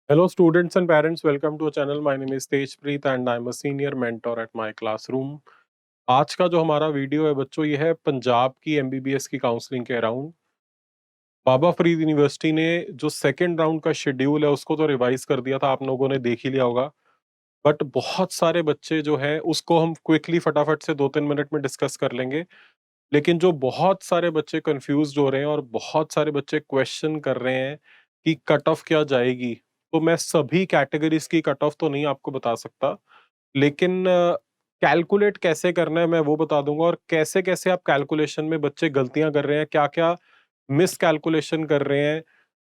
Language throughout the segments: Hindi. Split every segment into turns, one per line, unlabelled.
Hello, students and parents. Welcome to our channel. My name is Tejpreet and I'm a senior mentor at my classroom. आज का जो हमारा वीडियो है बच्चों, ये है पंजाब की एमबीबीएस की काउंसलिंग के अराउंड। बाबा फरीद यूनिवर्सिटी ने जो सेकंड राउंड का शेड्यूल है उसको तो रिवाइज कर दिया था, आप लोगों ने देख ही लिया होगा। बट बहुत सारे बच्चे जो हैं उसको हम क्विकली फटाफट से 2-3 मिनट में डिस्कस कर लेंगे। लेकिन जो बहुत सारे बच्चे कंफ्यूज हो रहे हैं और बहुत सारे बच्चे क्वेश्चन कर रहे हैं कि कट ऑफ क्या जाएगी, तो मैं सभी कैटेगरीज की कट ऑफ तो नहीं आपको बता सकता, लेकिन कैलकुलेट कैसे करना है मैं वो बता दूंगा, और कैसे कैसे आप कैलकुलेशन में बच्चे गलतियां कर रहे हैं, क्या क्या मिस कैलकुलेशन कर रहे हैं,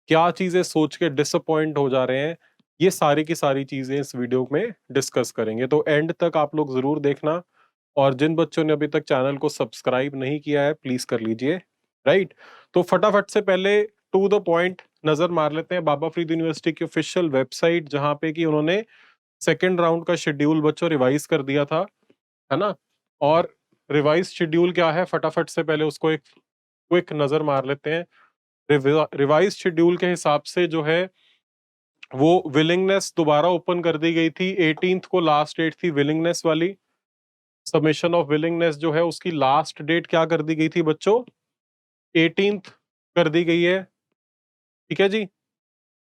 क्या चीजें सोच के डिसअपॉइंट हो जा रहे हैं, ये सारी की सारी चीजें इस वीडियो में डिस्कस करेंगे। तो एंड तक आप लोग जरूर देखना, और जिन बच्चों ने अभी तक चैनल को सब्सक्राइब नहीं किया है प्लीज कर लीजिए। राइट, तो फटाफट से पहले टू द पॉइंट नजर मार लेते हैं बाबा फरीद यूनिवर्सिटी की ऑफिशियल वेबसाइट, जहां पे कि उन्होंने सेकेंड राउंड का शेड्यूल बच्चों रिवाइज कर दिया था, है ना। और रिवाइज शेड्यूल क्या है, फटाफट से पहले उसको एक क्विक नजर मार लेते हैं। रिवाइज शेड्यूल के हिसाब से जो है वो विलिंगनेस दोबारा ओपन कर दी गई थी। 18th को लास्ट डेट थी विलिंगनेस वाली। सबमिशन ऑफ विलिंगनेस जो है उसकी लास्ट डेट क्या कर दी गई थी बच्चों, 18th कर दी गई है। ठीक है जी।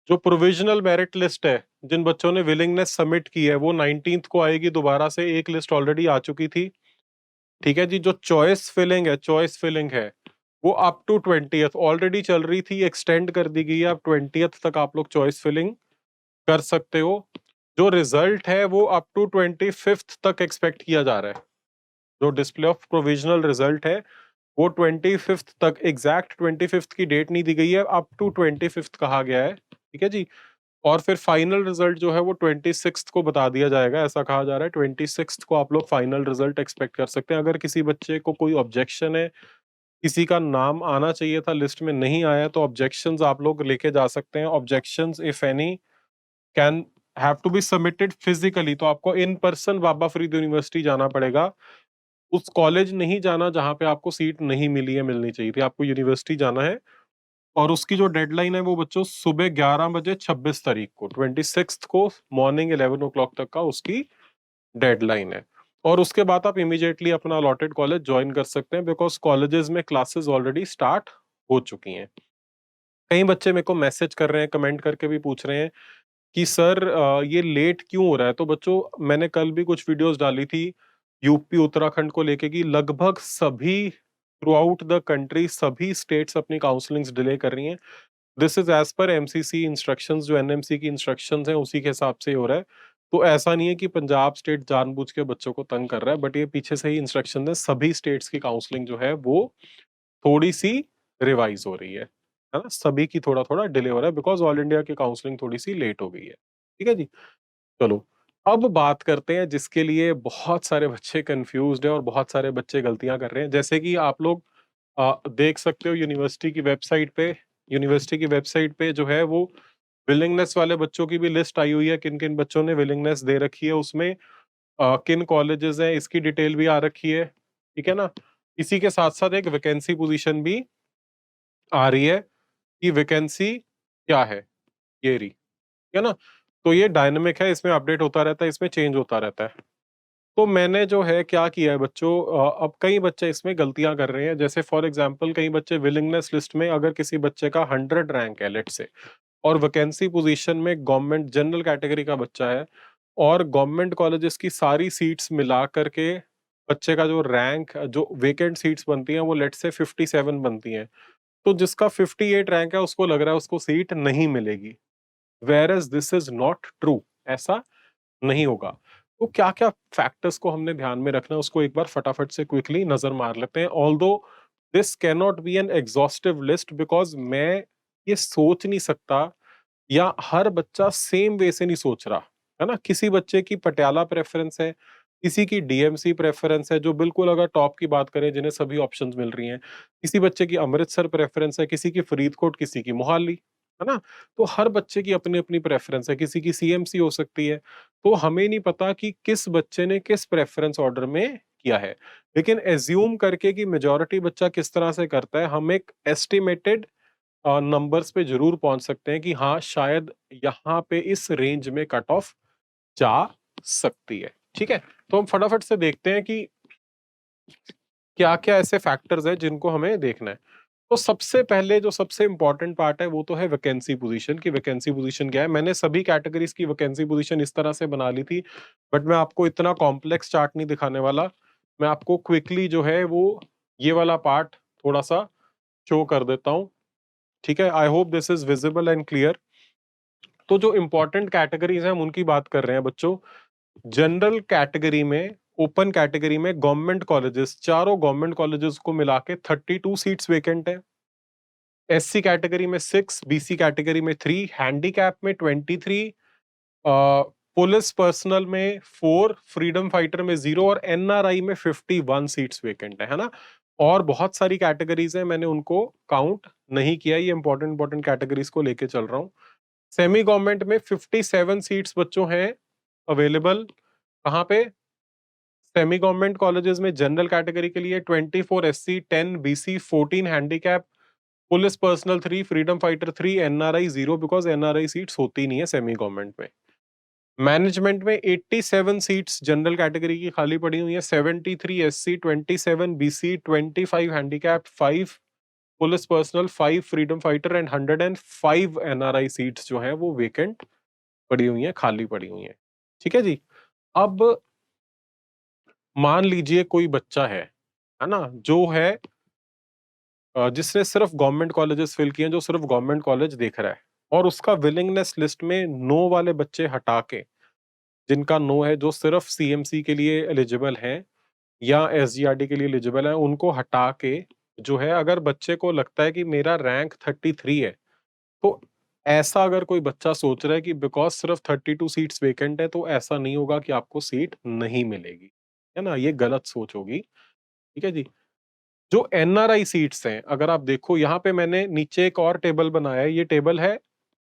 जो प्रोविजनल मेरिट लिस्ट है, जिन बच्चों ने विलिंगनेस सबमिट की है, वो 19th को आएगी दोबारा से। एक लिस्ट ऑलरेडी आ चुकी थी। ठीक है जी। जो चॉइस फिलिंग है वो अप टू 20th ऑलरेडी चल रही थी, एक्सटेंड कर दी गई है। अब 20th तक आप लोग चॉइस फिलिंग कर सकते हो। जो रिजल्ट है वो अप टू 25th तक एक्सपेक्ट किया जा रहा है। जो डिस्प्ले ऑफ प्रोविजनल रिजल्ट है वो 25th तक, एग्जैक्ट 25th की डेट नहीं दी गई है, अप टू 25th कहा गया है। ठीक है जी। और फिर फाइनल रिजल्ट जो है वो 26th को बता दिया जाएगा, ऐसा कहा जा रहा है। 26th को आप लोग फाइनल रिजल्ट एक्सपेक्ट कर सकते हैं। अगर किसी बच्चे को कोई ऑब्जेक्शन है, किसी का नाम आना चाहिए था लिस्ट में नहीं आया, तो ऑब्जेक्शंस आप लोग लेके जा सकते हैं। Objections if any can have to be submitted physically. तो आपको in person Baba Farid university जाना पड़ेगा। उस कॉलेज नहीं जाना जहां पे आपको सीट नहीं मिली है, मिलनी चाहिए थी, आपको यूनिवर्सिटी जाना है। और उसकी जो डेडलाइन है वो बच्चों सुबह 11 बजे 26 तारीख को, 26 को मॉर्निंग 11 o'clock तक का उसकी डेडलाइन है। और उसके बाद आप इमीडिएटली अपना अलॉटेड कॉलेज ज्वाइन कर सकते हैं, बिकॉज कॉलेजेस में क्लासेस ऑलरेडी स्टार्ट हो चुकी हैं। कई बच्चे मेरे को मैसेज कर रहे हैं, कमेंट करके भी पूछ रहे हैं कि सर ये लेट क्यों हो रहा है। तो बच्चों, मैंने कल भी कुछ वीडियोस डाली थी यूपी उत्तराखंड को लेके, कि लगभग सभी थ्रू आउट द कंट्री सभी स्टेट्स अपनी काउंसलिंग्स डिले कर रही हैं। This is as per MCC instructions, जो एनएमसी की इंस्ट्रक्शंस हैं उसी के हिसाब से हो रहा है। तो ऐसा नहीं है कि पंजाब स्टेट जानबूझ के बच्चों को तंग कर रहा है, बट ये पीछे से ही इंस्ट्रक्शन है। सभी स्टेट्स की काउंसलिंग जो है वो थोड़ी सी रिवाइज हो रही है ना। सभी की थोड़ा थोड़ा डिले हो रहा है, बिकॉज ऑल इंडिया की काउंसलिंग थोड़ी सी लेट हो गई है। ठीक है जी। चलो, अब बात करते हैं जिसके लिए बहुत सारे बच्चे कंफ्यूज्ड है और बहुत सारे बच्चे गलतियां कर रहे हैं। जैसे कि आप लोग देख सकते हो यूनिवर्सिटी की वेबसाइट पे जो है वो विलिंगनेस वाले बच्चों की भी लिस्ट आई हुई है, किन किन बच्चों ने विलिंगनेस दे रखी है उसमें, किन कॉलेजेस हैं इसकी डिटेल भी आ रखी है। ठीक है ना। इसी के साथ साथ एक वैकेंसी पोजीशन भी आ रही है कि वैकेंसी क्या है, ये रही। ठीक है ना। तो ये डायनेमिक है, इसमें अपडेट होता रहता है, इसमें चेंज होता रहता है। तो मैंने जो है क्या किया है बच्चों, अब कई बच्चे इसमें गलतियां कर रहे हैं। जैसे फॉर एग्जांपल कई बच्चे विलिंगनेस लिस्ट में, अगर किसी बच्चे का 100 रैंक है लेट से, और वैकेंसी पोजीशन में गवर्नमेंट जनरल कैटेगरी का बच्चा है, और गवर्नमेंट कॉलेजेस की सारी सीट्स मिला करके बच्चे का जो रैंक, जो वेकेंट सीट्स बनती हैं वो लेट से 57 बनती हैं। तो जिसका 58 रैंक है उसको लग रहा है उसको सीट नहीं मिलेगी, whereas this is not true. ऐसा नहीं होगा। तो क्या क्या फैक्टर्स को हमने ध्यान में रखना है उसको एक बार फटाफट से क्विकली नजर मार लेते हैं। Although this can not be N exhaustive list, because मैं ये सोच नहीं सकता, या हर बच्चा सेम वे से नहीं सोच रहा, है ना। किसी बच्चे की पटियाला प्रेफरेंस है, किसी की डीएमसी प्रेफरेंस है, जो बिल्कुल अगर टॉप की बात करें जिन्हें सभी ऑप्शंस मिल रही हैं। किसी बच्चे की अमृतसर प्रेफरेंस है, किसी की फरीदकोट, किसी की मोहाली, है ना। तो हर बच्चे की अपनी अपनी प्रेफरेंस है, किसी की सीएमसी हो सकती है। तो हमें नहीं पता कि किस बच्चे ने किस प्रेफरेंस ऑर्डर में किया है, लेकिन एज्यूम करके कि मेजॉरिटी बच्चा किस तरह से करता है, हम एक एस्टिमेटेड नंबर्स पे जरूर पहुंच सकते हैं कि हाँ शायद यहाँ पे इस रेंज में कट ऑफ जा सकती है। ठीक है, तो हम फटाफट से देखते हैं कि क्या क्या ऐसे फैक्टर्स हैं जिनको हमें देखना है। तो सबसे पहले जो सबसे इंपॉर्टेंट पार्ट है वो तो है वैकेंसी पोजीशन की वैकेंसी पोजीशन क्या है। मैंने सभी कैटेगरीज की वैकेंसी पोजीशन इस तरह से बना ली थी, बट मैं आपको इतना कॉम्प्लेक्स चार्ट नहीं दिखाने वाला। मैं आपको क्विकली जो है वो ये वाला पार्ट थोड़ा सा शो कर देता हूं। ठीक है, आई hope this is visible and clear. तो जो इंपॉर्टेंट कैटेगरीज हैं हम उनकी बात कर रहे हैं बच्चों। जनरल कैटेगरी में, ओपन कैटेगरी में गवर्नमेंट कॉलेजेस, चारों गवर्नमेंट कॉलेजेस को मिला के 32 सीट्स वेकेंट है। एससी कैटेगरी में 6, बीसी कैटेगरी में 3, हैंडीकैप में 23, पुलिस पर्सनल में 4, फ्रीडम फाइटर में 0 और एनआरआई में 51 सीट्स वेकेंट है ना। और बहुत सारी कैटेगरीज हैं, मैंने उनको काउंट नहीं किया, ये इंपॉर्टेंट इंपॉर्टेंट कैटेगरीज को लेके चल रहा हूँ। सेमी गवर्नमेंट में 57 सीट्स बच्चों हैं अवेलेबल। कहाँ पे? सेमी गवर्नमेंट कॉलेजेस में जनरल कैटेगरी के लिए 24 SC, 10 BC, 14 handicap, police personal 3, freedom fighter 3, NRI 0 because NRI seats होती नहीं है सेमी गवर्नमेंट में। मैनेजमेंट में 87 सीट्स जनरल कैटेगरी की खाली पड़ी हुई है। 73 SC, 27 BC, 25 handicap, 5 police personal, 5 freedom fighter and 105 NRI seats जो है वो वेकेंट पड़ी हुई है, खाली पड़ी हुई है। ठीक है जी। अब मान लीजिए कोई बच्चा है ना, जो है जिसने सिर्फ गवर्नमेंट कॉलेजेस फिल किए हैं, जो सिर्फ गवर्नमेंट कॉलेज देख रहा है, और उसका विलिंगनेस लिस्ट में नो वाले बच्चे हटा के, जिनका नो है, जो सिर्फ सीएमसी के लिए एलिजिबल हैं या एसजीआरडी के लिए एलिजिबल है, उनको हटा के जो है, अगर बच्चे को लगता है कि मेरा रैंक 33 है, तो ऐसा अगर कोई बच्चा सोच रहा है कि बिकॉज सिर्फ 32 सीट्स वेकेंट है तो ऐसा नहीं होगा कि आपको सीट नहीं मिलेगी, है ना, ये गलत सोच होगी। ठीक है जी। जो एनआरआई सीट्स हैं, अगर आप देखो यहाँ पे मैंने नीचे एक और टेबल बनाया है, ये टेबल है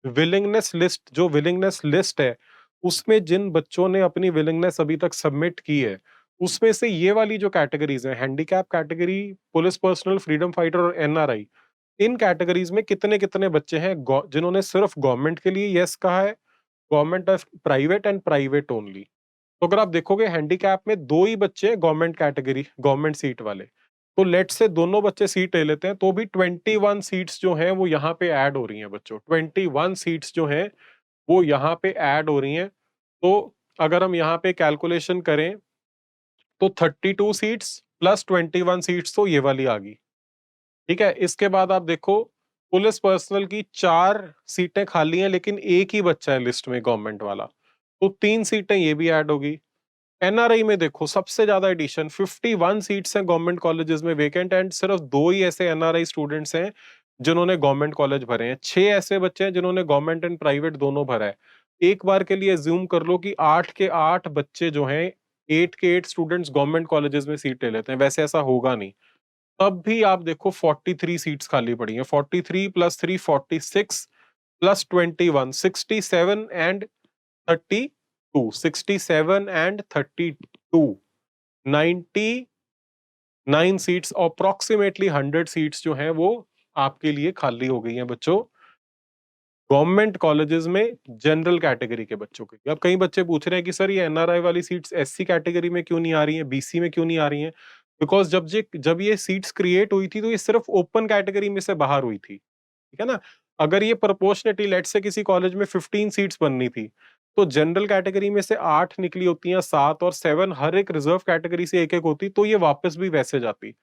विलिंगनेस लिस्ट। जो विलिंगनेस लिस्ट है उसमें जिन बच्चों ने अपनी विलिंगनेस अभी तक सबमिट की है, उसमें से ये वाली जो कैटेगरीज है, handicap category, police personal, freedom fighter और एनआरआई, इन कैटेगरीज में कितने कितने बच्चे हैं जिन्होंने सिर्फ गवर्नमेंट के लिए यस कहा है, government of private and private only. तो अगर आप देखोगे हैंडीकैप में 2 ही बच्चे हैं गवर्नमेंट कैटेगरी, गवर्नमेंट सीट वाले। तो लेट से दोनों बच्चे सीट ले लेते हैं तो भी 21 सीट्स जो हैं वो यहाँ पे ऐड हो रही हैं बच्चों। 21 सीट्स जो हैं वो यहाँ पे ऐड हो रही हैं। तो अगर हम यहाँ पे कैलकुलेशन करें तो 32 सीट्स प्लस 21 सीट्स तो ये वाली आ गई। ठीक है, इसके बाद आप देखो पुलिस पर्सनल की 4 सीटें खाली हैं, लेकिन एक ही बच्चा है लिस्ट में गवर्नमेंट वाला, तो 3 सीटें ये भी ऐड होगी। एनआरआई में देखो सबसे ज्यादा एडिशन, 51 सीट्स हैं गवर्नमेंट कॉलेजेस में वेकेंट, एंड सिर्फ 2 ही ऐसे एनआरआई स्टूडेंट्स हैं जिन्होंने गवर्नमेंट कॉलेज भरे हैं। 6 ऐसे बच्चे हैं जिन्होंने गवर्नमेंट एंड प्राइवेट दोनों भरा है। एक बार के लिए ज्यूम कर लो कि 8 के 8 बच्चे जो हैं, 8 के 8 स्टूडेंट्स गवर्नमेंट कॉलेजेस में सीट ले लेते हैं। वैसे ऐसा होगा नहीं। तब भी आप देखो 43 सीट्स खाली पड़ी हैं। 43 plus 3 46 plus 21 67 and 32, 67 and 32, 99 seats, approximately 100 seats जो हैं वो आपके लिए खाली हो गई हैं बच्चों, गवर्नमेंट कॉलेजेस में जनरल कैटेगरी के बच्चों के। अब कई बच्चे पूछ रहे हैं कि सर ये एनआरआई वाली सीट्स एससी कैटेगरी में क्यों नहीं आ रही हैं, बीसी में क्यों नहीं आ रही हैं? बिकॉज जब ये सीट्स क्रिएट हुई थी तो ये सिर्फ ओपन कैटेगरी में से बाहर हुई थी। ठीक है ना। अगर ये प्रोपोर्शनेटली लेट से किसी कॉलेज में 15 सीट्स बननी थी, तो जनरल कैटेगरी में से 8 निकली होती हैं, 7 और 7 हर एक रिजर्व कैटेगरी से एक एक होती, तो ये वापस भी वैसे जाती।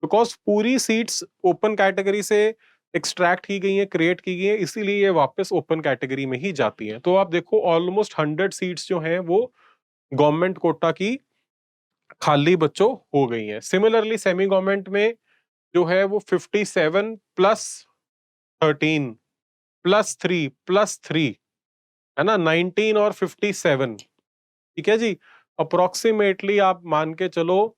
बिकॉज पूरी सीट्स ओपन कैटेगरी से एक्सट्रैक्ट की गई हैं, क्रिएट की गई हैं, इसीलिए ये वापस ओपन कैटेगरी में ही जाती हैं। तो आप देखो ऑलमोस्ट 100 सीट्स जो हैं वो गवर्नमेंट कोटा की खाली बच्चों हो गई हैं। सिमिलरली सेमी गवर्नमेंट में जो है वो 57 प्लस 13 प्लस 3 प्लस 3, है ना, 19 और 57। ठीक है जी। अप्रोक्सीमेटली आप मान के चलो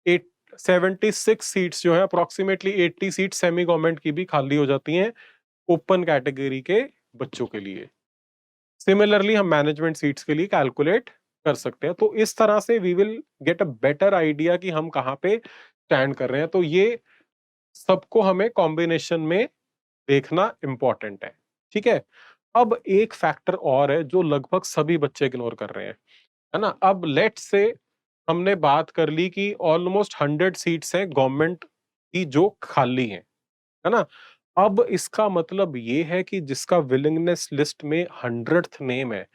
76 सीट्स जो है, अप्रोक्सीमेटली 80 सीट सेमी गवर्नमेंट की भी खाली हो जाती हैं ओपन कैटेगरी के बच्चों के लिए। सिमिलरली हम मैनेजमेंट सीट्स के लिए कैलकुलेट कर सकते हैं। तो इस तरह से we will get a better idea कि हम कहाँ पे स्टैंड कर रहे हैं। तो ये सबको हमें कॉम्बिनेशन में देखना इम्पोर्टेंट है, ठीक है? अब एक फैक्टर और है जो लगभग सभी बच्चे इग्नोर कर रहे हैं, है ना? अब लेट्स से हमने बात कर ली कि ऑलमोस्ट 100 सीट्स हैं गवर्नमेंट की जो खाली हैं, है ना? अब इसका मतलब ये है कि जिसका विलिंगनेस लिस्ट में 100th नेम है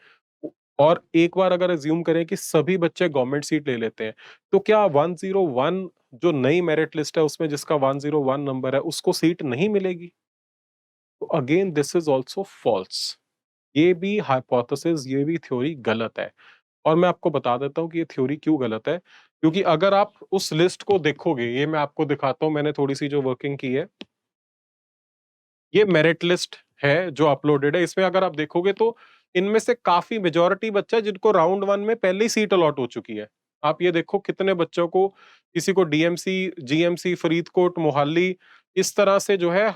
और एक बार अगर अज्यूम करें कि सभी बच्चे गवर्नमेंट सीट ले लेते हैं, तो क्या 101 जो नई मेरिट लिस्ट है उसमें जिसका 101 नंबर है उसको सीट नहीं मिलेगी? तो again this is also false. ये भी हाइपोथेसिस, ये भी थ्योरी गलत है। और मैं आपको बता देता हूँ कि ये थ्योरी क्यों गलत है, क्योंकि अगर आप उस लिस्ट को देखोगे, ये मैं आपको दिखाता हूँ, मैंने थोड़ी-सी जो वर्किंग की है, ये मेरिट लिस्ट है जो अपलोडेड है। इसमें अगर आप देखोगे तो इनमें से काफ़ी मेजॉरिटी बच्चा है जिनको राउंड 1 में पहले ही सीट अलॉट हो चुकी है। आप ये देखो कितने बच्चों को, किसी को डीएमसी, जीएमसी, फरीदकोट, मोहाली, इस तरह से जो है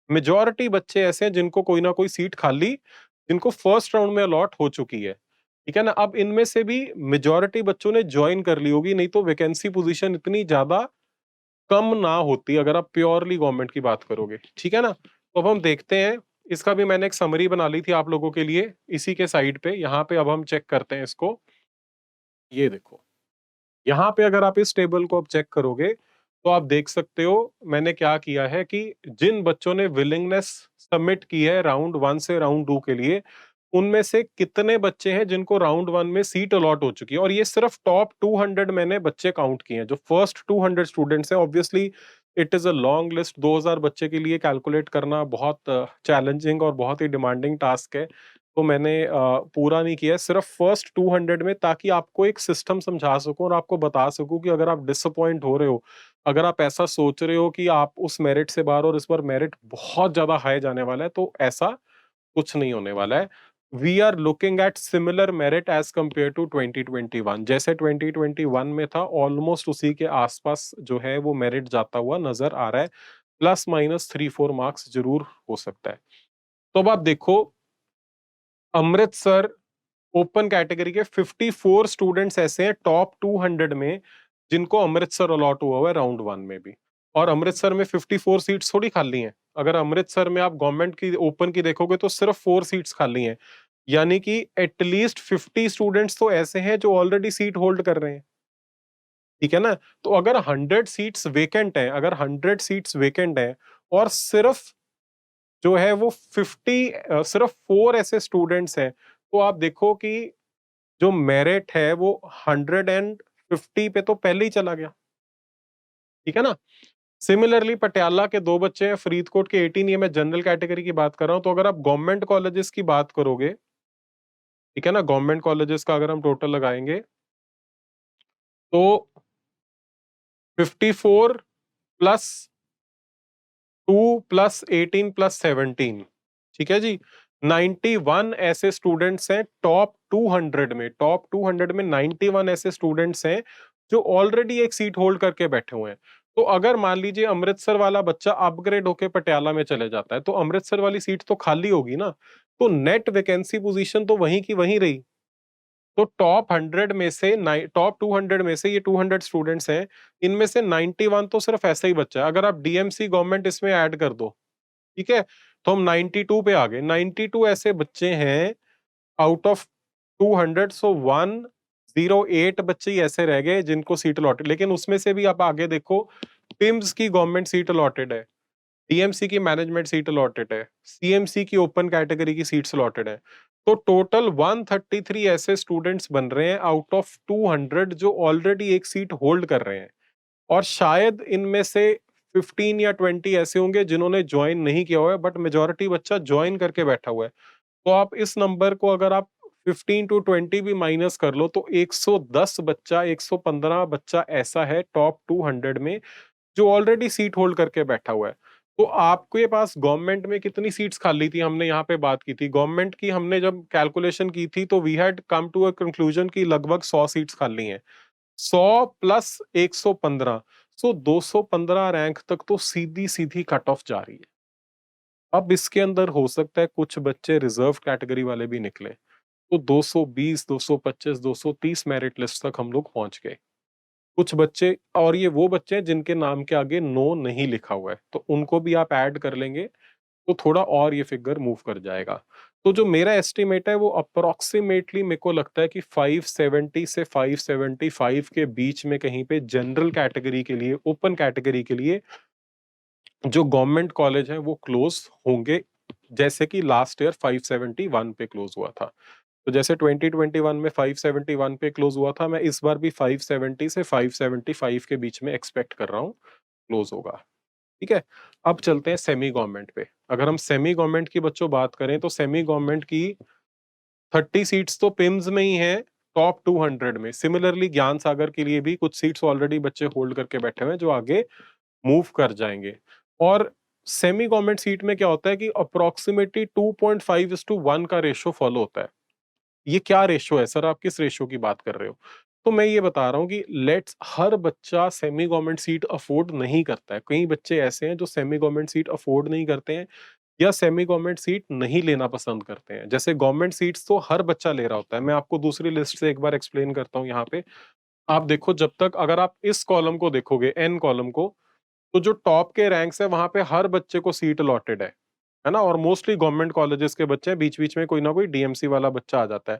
मेजॉरिटी बच्चे ऐसे हैं जिनको कोई ना कोई सीट खाली, जिनको फर्स्ट राउंड में अलॉट हो चुकी है। ठीक है ना? अब इनमें से भी मेजॉरिटी बच्चों ने जॉइन कर ली होगी, नहीं तो वैकेंसी पोजीशन इतनी ज़्यादा कम ना होती अगर आप प्योरली गवर्नमेंट की बात करोगे। ठीक है ना? तो अब हम देखते हैं, इसका भी मैंने एक समरी बना ली थी आप लोगों के लिए इसी के साइड पे, यहाँ पे अब हम चेक करते हैं इसको। ये देखो, यहाँ पे अगर आप इस टेबल को अब चेक करोगे, तो आप देख सकते हो मैंने क्या किया है कि जिन बच्चों ने विलिंगनेस सबमिट की है राउंड 1 से राउंड 2 के लिए, उनमें से कितने बच्चे हैं जिनको राउंड 1 में सीट अलॉट हो चुकी है, और ये सिर्फ टॉप 200 मैंने बच्चे काउंट किए हैं, जो फर्स्ट 200 स्टूडेंट्स हैं। Obviously it is a long list, 2000 बच्चे के लिए कैलकुलेट करना बहुत चैलेंजिंग और बहुत ही डिमांडिंग टास्क है। तो मैंने पूरा नहीं किया है, सिर्फ फर्स्ट 200 में, ताकि आपको एक सिस्टम समझा सकूँ और आपको बता सकूँ कि अगर आप डिसअपॉइंट हो रहे हो, अगर आप ऐसा सोच रहे हो कि आप उस मेरिट से बाहर और इस बार मेरिट बहुत ज़्यादा हाई जाने वाला है, तो ऐसा कुछ नहीं होने वाला है। We are looking at similar merit as compare to 2021, जैसे 2021 में था, ऑलमोस्ट उसी के आस-पास जो है वो मेरिट जाता हुआ नज़र आ रहा है। प्लस माइनस 3-4 मार्क्स ज़रूर हो सकता है। तो अब आप देखो, अमृतसर ओपन कैटेगरी के 54 स्टूडेंट्स ऐसे हैं टॉप 200 में, जिनको अमृतसर अलॉट हुआ हुआ है राउंड 1 में भी। और अमृतसर में 54 सीट्स थोड़ी खाली हैं। अगर अमृतसर में आप गवर्नमेंट की ओपन की देखोगे तो सिर्फ 4 सीट्स खाली हैं। यानी कि एटलीस्ट 50 स्टूडेंट्स तो ऐसे हैं जो ऑलरेडी सीट होल्ड कर रहे हैं। ठीक है ना? तो अगर 100 सीट्स वेकेंट हैं, अगर 100 सीट्स वेकेंट हैं और सिर्फ जो है वो 50 सिर्फ 4 ऐसे स्टूडेंट्स हैं, तो आप देखो कि जो मेरिट है वो 150 पे तो पहले ही चला गया। ठीक है ना? सिमिलरली पटियाला के 2 बच्चे हैं, फरीदकोट के 18, ये मैं जनरल कैटेगरी की बात कर रहा हूँ। तो अगर आप गवर्नमेंट कॉलेजेस की बात करोगे, ठीक है ना? गवर्नमेंट कॉलेजेस का अगर हम टोटल लगाएँगे, तो 54 प्लस 2 प्लस 18 प्लस 17, ठीक है जी? 91 ऐसे स्टूडेंट्स हैं टॉप 200 में, टॉप 200 में 91 ऐसे स्टूडेंट्स हैं जो ऑलरेडी एक सीट होल्ड करके बैठे हुए हैं। तो अगर मान लीजिए अमृतसर वाला बच्चा अपग्रेड होके पटियाला में चले जाता है, तो अमृतसर वाली सीट तो खाली होगी ना, तो नेट वैकेंसी पोजीशन तो वहीं की वहीं रही। तो टॉप 100 में से नाइ टॉप 200 में से ये 200 स्टूडेंट्स हैं, इनमें से 91 तो सिर्फ ऐसे ही बच्चा है। अगर आप डीएमसी गवर्नमेंट इसमें ऐड कर दो, ठीक है? तो हम 92 पे आ गए। 92 ऐसे बच्चे हैं आउट ऑफ 200, सो 108 बच्चे ही ऐसे रह गए जिनको सीट अलॉटेड, लेकिन उसमें से भी आप आगे देखो, पिम्स की गवर्नमेंट सीट अलॉटेड है, डीएमसी की मैनेजमेंट सीट अलॉटेड है, सीएमसी की ओपन कैटेगरी की सीट्स अलॉटेड है। तो टोटल 133 ऐसे स्टूडेंट्स बन रहे हैं आउट ऑफ 200 जो ऑलरेडी एक सीट होल्ड कर रहे हैं। और शायद इनमें से 15 या 20 ऐसे होंगे जिन्होंने ज्वाइन नहीं किया हुआ है, बट मेजॉरिटी बच्चा ज्वाइन करके बैठा हुआ है। तो आप इस नंबर को अगर आप 15 टू 20 भी माइनस कर लो, तो 110 बच्चा, 115 बच्चा ऐसा है टॉप 200 में जो ऑलरेडी सीट होल्ड करके बैठा हुआ है। तो आपके पास गवर्नमेंट में कितनी सीट्स खाली थी, हमने यहाँ पे बात की थी। गवर्नमेंट की हमने जब कैलकुलेशन की थी तो we had come to a conclusion कि लगभग 100 सीट्स खाली हैं। 100 प्लस 115, सो 215 रैंक तक तो सीधी-सीधी कट ऑफ जा रही है। अब इसके अंदर हो सकता है कुछ बच्चे रिजर्व कैटेगरी वाले भी निकले, तो 220, 225, 230 मेरिट लिस्ट तक हम लोग पहुंच गए। कुछ बच्चे, और ये वो बच्चे हैं जिनके नाम के आगे नो नहीं लिखा हुआ है, तो उनको भी आप ऐड कर लेंगे, तो थोड़ा और ये फिगर मूव कर जाएगा। तो जो मेरा एस्टिमेट है वो अप्रॉक्सिमेटली मेरे को लगता है कि 570 से 575 के बीच में कहीं पे जनरल कैटेगरी के लिए, ओपन कैटेगरी के लिए जो गवर्नमेंट कॉलेज हैं वो क्लोज होंगे, जैसे कि लास्ट ईयर 571 पे क्लोज हुआ था। तो जैसे 2021 में 571 पे क्लोज हुआ था, मैं इस बार भी 570 से 575 के बीच में एक्सपेक्ट कर रहा हूँ क्लोज होगा। ठीक है? अब चलते हैं सेमी गवर्नमेंट पे। अगर हम सेमी गवर्नमेंट की बच्चों बात करें तो सेमी गवर्नमेंट की 30 सीट्स तो पिम्स में ही है, टॉप 200 में। सिमिलरली ज्ञान सागर के लिए भी कुछ सीट्स ऑलरेडी बच्चे होल्ड करके बैठे हुए हैं जो आगे मूव कर जाएंगे। और सेमी गवर्नमेंट सीट में क्या होता है कि अप्रोक्सीमेटली 2.5:1 का रेशियो फॉलो होता है। ये क्या रेशियो है सर, आप किस रेशियो की बात कर रहे हो? तो मैं ये बता रहा हूँ कि लेट्स हर बच्चा सेमी गवर्नमेंट सीट अफोर्ड नहीं करता है। कई बच्चे ऐसे हैं जो सेमी गवर्नमेंट सीट अफोर्ड नहीं करते हैं या सेमी गवर्नमेंट सीट नहीं लेना पसंद करते हैं। जैसे गवर्नमेंट सीट्स तो हर बच्चा ले रहा होता है। मैं आपको दूसरी लिस्ट से एक बार एक्सप्लेन करता हूँ यहाँ पे। आप देखो, जब तक अगर आप इस कॉलम को देखोगे, एन कॉलम को, तो जो टॉप के रैंक्स है वहां पे हर बच्चे को सीट अलॉटेड है ना? और मोस्टली गवर्नमेंट कॉलेजेस के बच्चे हैं, बीच बीच में कोई ना कोई डीएमसी वाला बच्चा आ जाता है।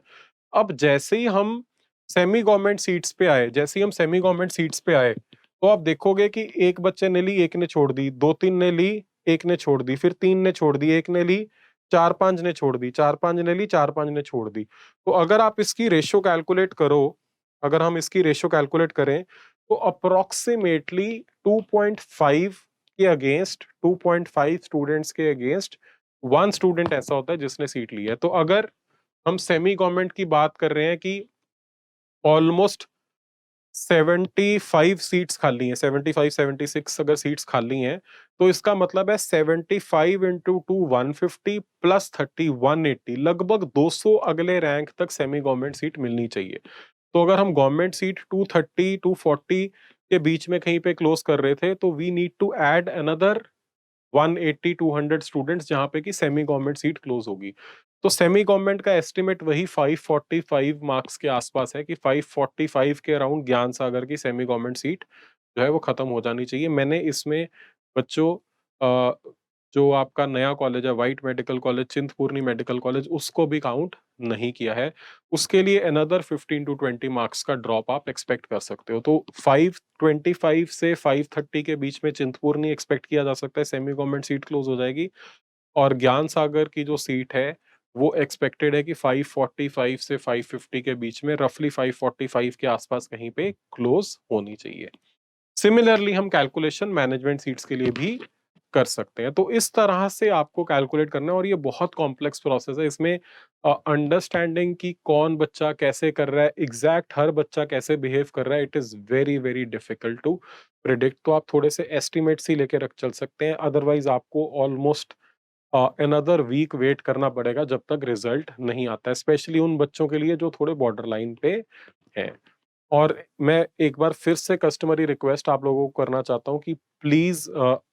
अब जैसे ही हम सेमी गवर्नमेंट सीट्स पे आए, जैसे ही हम सेमी गवर्नमेंट सीट्स पे आए, तो आप देखोगे कि एक बच्चे ने ली, एक ने छोड़ दी, दो तीन ने ली, एक ने छोड़ दी, फिर तीन ने छोड़ दी, एक ने ली, चार पांच ने छोड़ दी, चार पांच ने ली, चार पांच ने छोड़ दी। तो अगर आप इसकी रेशियो कैलकुलेट करो, अगर हम इसकी रेशियो कैलकुलेट करें तो अप्रोक्सीमेटली 2.5 के अगेंस्ट, 2.5 स्टूडेंट्स के अगेंस्ट वन स्टूडेंट ऐसा होता है जिसने सीट ली है। तो अगर हम सेमी गवर्नमेंट की बात कर रहे हैं कि ऑलमोस्ट 75 सीट्स खाली हैं, 75 76 अगर सीट्स खाली हैं, तो इसका मतलब है 75 इंटू टू 150 प्लस 30 180, लगभग 200 अगले रैंक तक सेमी गवर्नमेंट सीट मिलनी चाहिए। तो अगर हम गवर्नमेंट सीट 230 240 के बीच में कहीं पे क्लोज कर रहे थे, तो we need to add another 180 200 students जहां पे कि सेमी गवर्नमेंट सीट क्लोज होगी। तो सेमी गवर्नमेंट का एस्टिमेट वही 545 मार्क्स के आसपास है कि 545 के अराउंड ज्ञान सागर की सेमी गवर्नमेंट सीट जो है वो खत्म हो जानी चाहिए। मैंने इसमें बच्चों अ, जो आपका नया कॉलेज है white medical college, Chintpurni medical college, उसको भी काउंट नहीं किया है। उसके लिए अनदर 15 टू 20 मार्क्स का ड्रॉप आप एक्सपेक्ट कर सकते हो। तो 525 से 530 के बीच में चिंतपूर्णी एक्सपेक्ट किया जा सकता है सेमी गवर्नमेंट सीट क्लोज हो जाएगी। और ज्ञान सागर की जो सीट है वो एक्सपेक्टेड है कि 545 से 550 के बीच में, रफली 545 के आसपास कहीं पे क्लोज होनी चाहिए। सिमिलरली हम कैलकुलेशन मैनेजमेंट सीट्स के लिए भी कर सकते हैं। तो इस तरह से आपको कैलकुलेट करना है और ये बहुत कॉम्प्लेक्स प्रोसेस है। इसमें अंडरस्टैंडिंग कि कौन बच्चा कैसे कर रहा है, एग्जैक्ट हर बच्चा कैसे बिहेव कर रहा है, it is very very difficult to predict. तो आप थोड़े से एस्टिमेट्स ही लेके रख चल सकते हैं, अदरवाइज आपको ऑलमोस्ट अनदर वीक वेट करना पड़ेगा जब तक रिजल्ट नहीं आता है, स्पेशली उन बच्चों के लिए जो थोड़े बॉर्डर लाइन पे हैं। और मैं एक बार फिर से कस्टमरी रिक्वेस्ट आप लोगों को करना चाहता हूँ कि प्लीज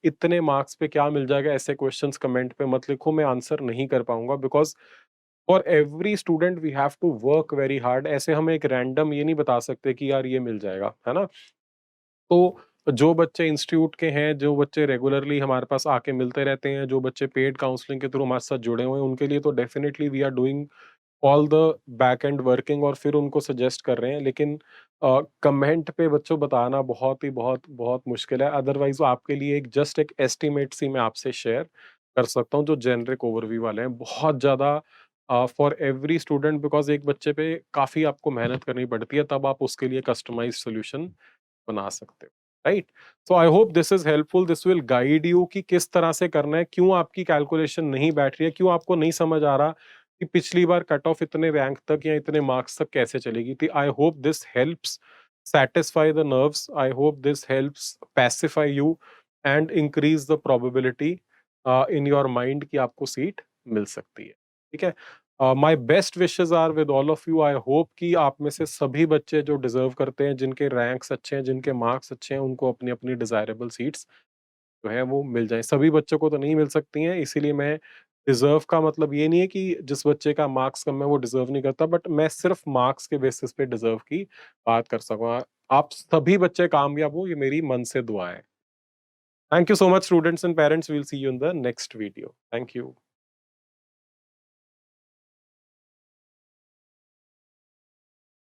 इतने मार्क्स पे क्या मिल जाएगा ऐसे क्वेश्चंस कमेंट पे मत लिखो, मैं आंसर नहीं कर पाऊंगा। Because for every student we have to work very hard. ऐसे हम एक रैंडम ये नहीं बता सकते कि यार ये मिल जाएगा, है ना? तो जो बच्चे इंस्टीट्यूट के हैं, जो बच्चे रेगुलरली हमारे पास आके मिलते रहते हैं, जो बच्चे पेड काउंसलिंग के थ्रू हमारे साथ जुड़े हुए हैं, उनके लिए तो definitely we are doing all the back end working और फिर उनको सजेस्ट कर रहे हैं। लेकिन कमेंट पे बच्चों बताना बहुत ही बहुत बहुत मुश्किल है। अदरवाइज आपके लिए एक जस्ट एक एस्टिमेट सी मैं आपसे शेयर कर सकता हूँ जो जेनरिक ओवरव्यू वाले हैं। बहुत ज़्यादा फॉर एवरी स्टूडेंट, बिकॉज़ एक बच्चे पे काफ़ी आपको मेहनत करनी पड़ती है, तब आप उसके लिए कस्टमाइज्ड सॉल्यूशन बना सकते हो, right? So I hope this is helpful, this will guide you कि किस तरह से करना है, क्यों आपकी कैलकुलेशन नहीं बैठ रही है, क्यों आपको नहीं समझ आ रहा कि पिछली बार कट ऑफ इतने रैंक तक या इतने मार्क्स तक कैसे चलेगी थी। I hope this helps satisfy the nerves, I hope this helps pacify you and increase the probability in your mind कि आपको सीट मिल सकती है। ठीक है? My best wishes are with all of you. I hope कि आप में से सभी बच्चे जो डिजर्व करते हैं, जिनके रैंक्स अच्छे हैं, जिनके मार्क्स अच्छे हैं, उनको अपनी अपनी डिजायरेबल सीट्स जो है वो मिल जाए। सभी बच्चों को तो नहीं मिल सकती हैं, इसीलिए मैं डिज़र्व का मतलब ये नहीं है कि जिस बच्चे का मार्क्स कम है वो डिज़र्व नहीं करता, बट मैं सिर्फ मार्क्स के बेसिस पे डिज़र्व की बात कर सकूँगा। आप सभी बच्चे कामयाब हो, ये मेरी मन से दुआ है। Thank you so much, students and parents. We'll see you in the next video. Thank you.